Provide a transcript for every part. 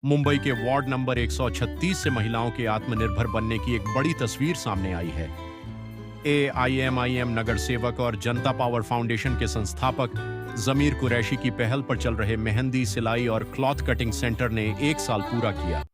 मुंबई के ward number 136 से महिलाओं के आत्मनिर्भर बनने की एक बड़ी तस्वीर सामने आई है। AIMIM नगर सेवक और जनता पावर फाउंडेशन के संस्थापक जमीर कुरैशी की पहल पर चल रहे मेहंदी, सिलाई और क्लॉथ कटिंग सेंटर ने 1 साल पूरा किया।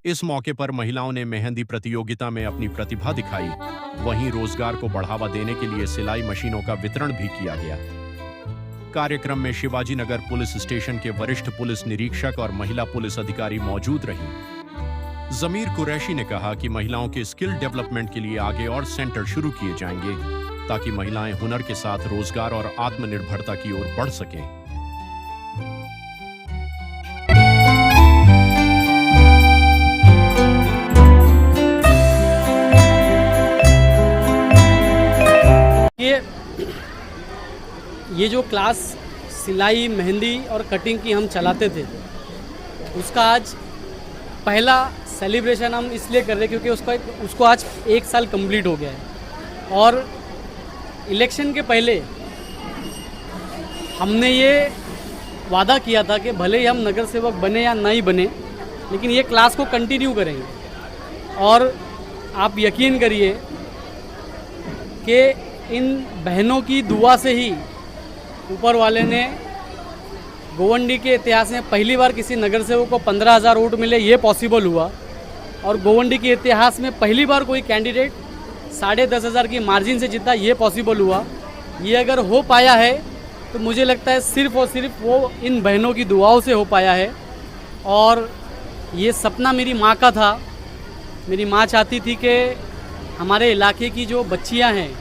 इस मौके पर महिलाओं ने मेहंदी प्रतियोगिता में अपनी प्रतिभा दिखाई। वहीं रोजगार को बढ़ावा देने के लिए सिलाई मशीनों का वितरण भी किया गया। कार्यक्रम में शिवाजी नगर पुलिस स्टेशन के वरिष्ठ पुलिस निरीक्षक और महिला पुलिस अधिकारी मौजूद रहीं। जमीर कुरैशी ने कहा कि महिलाओं के स्किल डेवलपमेंट के लिए आगे और सेंटर शुरू किए जाएंगे ताकि महिलाएं हुनर के साथ रोजगार और आत्मनिर्भरता की ओर बढ़ सकें। ये जो क्लास सिलाई, मेहंदी और कटिंग की हम चलाते थे, उसका आज पहला सेलिब्रेशन हम इसलिए कर रहे हैं क्योंकि उसको आज 1 साल कंप्लीट हो गया है। और इलेक्शन के पहले हमने ये वादा किया था कि भले ही हम नगर सेवक बने या नहीं बने, लेकिन ये क्लास को कंटिन्यू करेंगे। और आप यकीन करिए कि इन बहनों की दुआ से ही ऊपर वाले ने गोवंडी के इतिहास में पहली बार किसी नगर सेवक को 15,000 वोट मिले, ये पॉसिबल हुआ। और गोवंडी के इतिहास में पहली बार कोई कैंडिडेट 10,500 की मार्जिन से जीता, ये पॉसिबल हुआ। ये अगर हो पाया है तो मुझे लगता है सिर्फ़ और सिर्फ वो इन बहनों की दुआओं से हो पाया है। और ये सपना मेरी माँ का था। मेरी माँ चाहती थी कि हमारे इलाके की जो बच्चियाँ हैं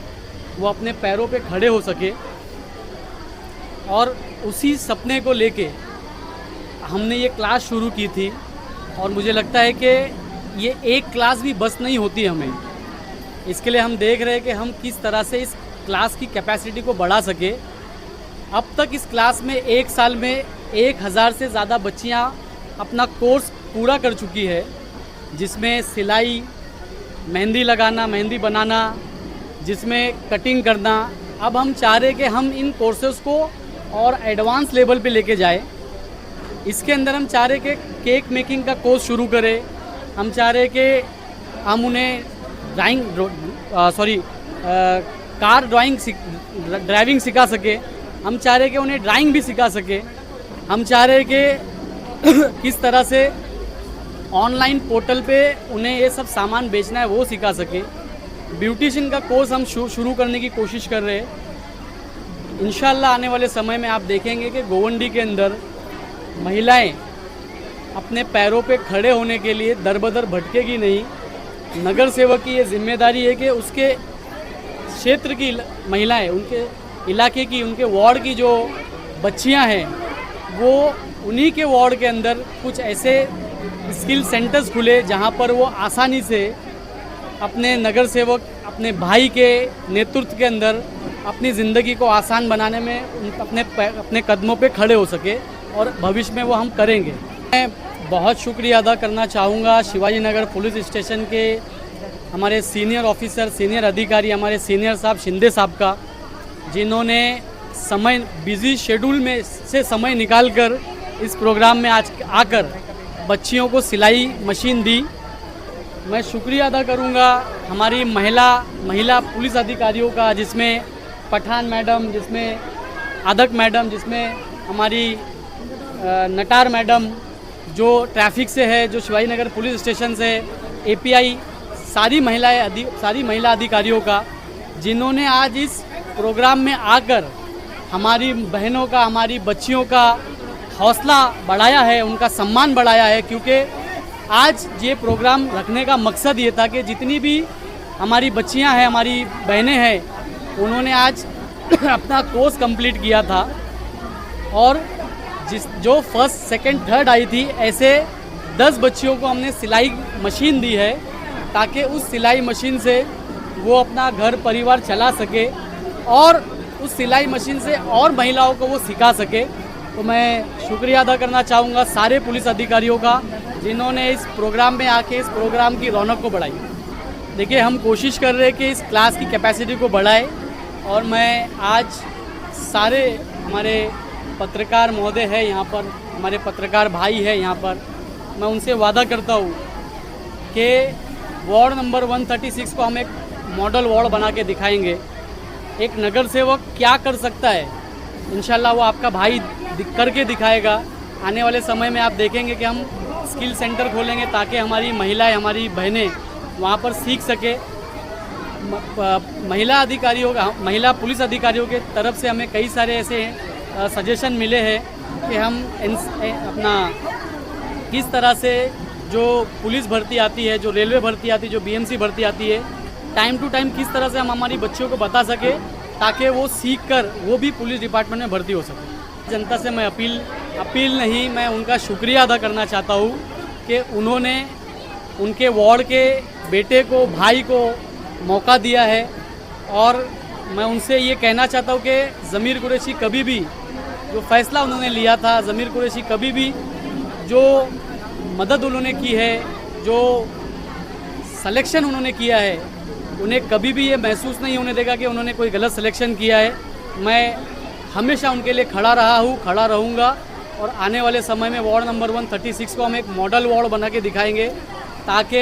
वो अपने पैरों पे खड़े हो सके, और उसी सपने को लेके हमने ये क्लास शुरू की थी। और मुझे लगता है कि ये एक क्लास भी बस नहीं होती हमें। इसके लिए हम देख रहे हैं कि हम किस तरह से इस क्लास की कैपेसिटी को बढ़ा सके। अब तक इस क्लास में 1 साल में 1000 से ज़्यादा बच्चियाँ अपना कोर्स पूरा कर चुकी है, जिसमें सिलाई, मेहंदी लगाना, मेहंदी बनाना, जिसमें कटिंग करना। अब हम चाह रहे कि हम इन कोर्सेज़ को और एडवांस लेवल पे लेके जाए। इसके अंदर हम चाह रहे कि केक मेकिंग का कोर्स शुरू करें। हम चाह रहे कि हम उन्हें कार ड्राइविंग सिखा सके। हम चाह रहे कि उन्हें ड्राइंग भी सिखा सके। हम चाह रहे कि किस तरह से ऑनलाइन पोर्टल पे उन्हें ये सब सामान बेचना है वो सिखा सके। ब्यूटिशियन का कोर्स हम शुरू करने की कोशिश कर रहे हैं। इंशाल्लाह आने वाले समय में आप देखेंगे कि गोवंडी के अंदर महिलाएं अपने पैरों पे खड़े होने के लिए दर बदर भटकेगी नहीं। नगर सेवक की ये जिम्मेदारी है कि उसके क्षेत्र की महिलाएं, उनके इलाके की, उनके वार्ड की जो बच्चियां हैं, वो उन्हीं के वार्ड के अंदर कुछ ऐसे स्किल सेंटर्स खुले जहां पर वो आसानी से अपने नगर सेवक, अपने भाई के नेतृत्व के अंदर अपनी ज़िंदगी को आसान बनाने में अपने कदमों पे खड़े हो सके। और भविष्य में वो हम करेंगे। मैं बहुत शुक्रिया अदा करना चाहूँगा शिवाजी नगर पुलिस स्टेशन के हमारे सीनियर ऑफिसर, सीनियर अधिकारी, हमारे सीनियर साहब शिंदे साहब का, जिन्होंने बिज़ी शेड्यूल में से समय निकाल कर इस प्रोग्राम में आज आकर बच्चियों को सिलाई मशीन दी। मैं शुक्रिया अदा करूँगा हमारी महिला पुलिस अधिकारियों का, जिसमें पठान मैडम, जिसमें आदक मैडम, जिसमें हमारी नटार मैडम जो ट्रैफिक से है, जो शिवाजी नगर पुलिस स्टेशन से, API, सारी महिला अधिकारियों का, जिन्होंने आज इस प्रोग्राम में आकर हमारी बहनों का, हमारी बच्चियों का हौसला बढ़ाया है, उनका सम्मान बढ़ाया है। क्योंकि आज ये प्रोग्राम रखने का मकसद ये था कि जितनी भी हमारी बच्चियां हैं, हमारी बहनें हैं, उन्होंने आज अपना कोर्स कंप्लीट किया था। और जो फर्स्ट, सेकंड, थर्ड आई थी, ऐसे 10 बच्चियों को हमने सिलाई मशीन दी है ताकि उस सिलाई मशीन से वो अपना घर परिवार चला सके और उस सिलाई मशीन से और महिलाओं को वो सिखा सके। तो मैं शुक्रिया अदा करना चाहूँगा सारे पुलिस अधिकारियों का, जिन्होंने इस प्रोग्राम में आके इस प्रोग्राम की रौनक को बढ़ाई। देखिए, हम कोशिश कर रहे हैं कि इस क्लास की कैपेसिटी को बढ़ाए, और मैं आज सारे हमारे पत्रकार महोदय है यहाँ पर, हमारे पत्रकार भाई है यहाँ पर, मैं उनसे वादा करता हूँ कि वार्ड नंबर 136 को हम एक मॉडल वार्ड बना के दिखाएंगे। एक नगर सेवक क्या कर सकता है, इंशाल्लाह वो आपका भाई करके दिखाएगा। आने वाले समय में आप देखेंगे कि हम स्किल सेंटर खोलेंगे ताकि हमारी महिलाएं, हमारी बहनें वहाँ पर सीख सके। महिला पुलिस अधिकारियों के तरफ से हमें कई सारे ऐसे सजेशन मिले हैं कि हम अपना किस तरह से जो पुलिस भर्ती आती है, जो रेलवे भर्ती आती है, जो बीएमसी भर्ती आती है, टाइम टू टाइम किस तरह से हम हमारी बच्चियों को बता सके ताकि वो सीख कर वो भी पुलिस डिपार्टमेंट में भर्ती हो सके। जनता से मैं अपील नहीं, मैं उनका शुक्रिया अदा करना चाहता हूँ कि उन्होंने उनके वार्ड के बेटे को, भाई को मौका दिया है। और मैं उनसे ये कहना चाहता हूँ कि ज़मीर कुरैशी कभी भी जो फ़ैसला उन्होंने लिया था, ज़मीर कुरैशी कभी भी जो मदद उन्होंने की है, जो सिलेक्शन उन्होंने किया है, उन्हें कभी भी ये महसूस नहीं होने देगा कि उन्होंने कोई गलत सिलेक्शन किया है। मैं हमेशा उनके लिए खड़ा रहा हूँ, खड़ा रहूँगा, और आने वाले समय में वार्ड नंबर 136 को हम एक मॉडल वार्ड बना के दिखाएंगे ताकि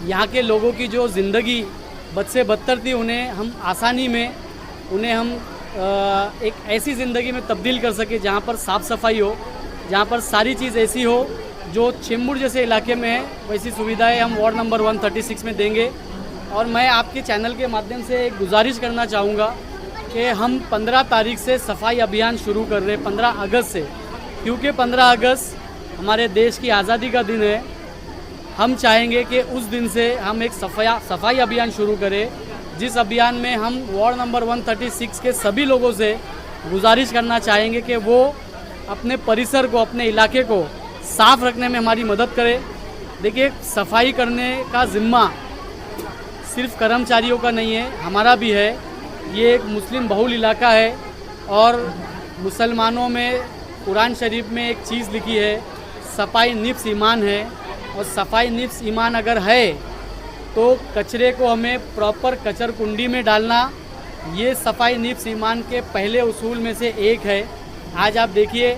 यहाँ के लोगों की जो ज़िंदगी बद से बदतर थी, उन्हें हम आसानी में एक ऐसी ज़िंदगी में तब्दील कर सके जहाँ पर साफ़ सफाई हो, जहाँ पर सारी चीज़ ऐसी हो जो चेंबूर जैसे इलाके में है, वैसी सुविधाएं हम वार्ड नंबर 136 में देंगे। और मैं आपके चैनल के माध्यम से एक गुजारिश करना चाहूँगा कि हम 15 तारीख से सफाई अभियान शुरू कर रहे हैं, 15 अगस्त से, क्योंकि 15 अगस्त हमारे देश की आज़ादी का दिन है। हम चाहेंगे कि उस दिन से हम एक सफाई अभियान शुरू करें, जिस अभियान में हम वार्ड नंबर 136 के सभी लोगों से गुजारिश करना चाहेंगे कि वो अपने परिसर को, अपने इलाके को साफ़ रखने में हमारी मदद करें। देखिए, सफाई करने का ज़िम्मा सिर्फ कर्मचारियों का नहीं है, हमारा भी है। ये एक मुस्लिम बहुल इलाका है और मुसलमानों में कुरान शरीफ में एक चीज़ लिखी है, सफाई निफ्स ईमान है, और सफाई निफ्स ईमान अगर है तो कचरे को हमें प्रॉपर कचर कुंडी में डालना, ये सफाई निफ्स ईमान के पहले उसूल में से एक है। आज आप देखिए,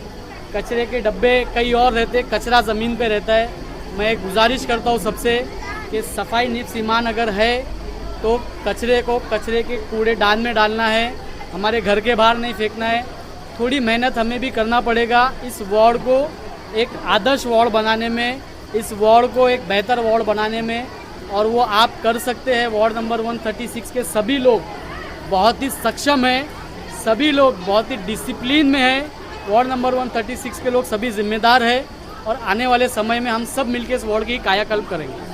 कचरे के डब्बे कई और रहते, कचरा ज़मीन पे रहता है। मैं एक गुजारिश करता हूँ सबसे कि सफाई निफ्स ईमान अगर है तो कचरे को कचरे के कूड़ेदान में डालना है, हमारे घर के बाहर नहीं फेंकना है। थोड़ी मेहनत हमें भी करना पड़ेगा इस वार्ड को एक आदर्श वार्ड बनाने में, इस वार्ड को एक बेहतर वार्ड बनाने में, और वो आप कर सकते हैं। वार्ड नंबर 136 के सभी लोग बहुत ही सक्षम हैं, सभी लोग बहुत ही डिसिप्लिन में हैं। वार्ड नंबर 136 के लोग सभी जिम्मेदार हैं, और आने वाले समय में हम सब मिलकर इस वार्ड की कायाकल्प करेंगे।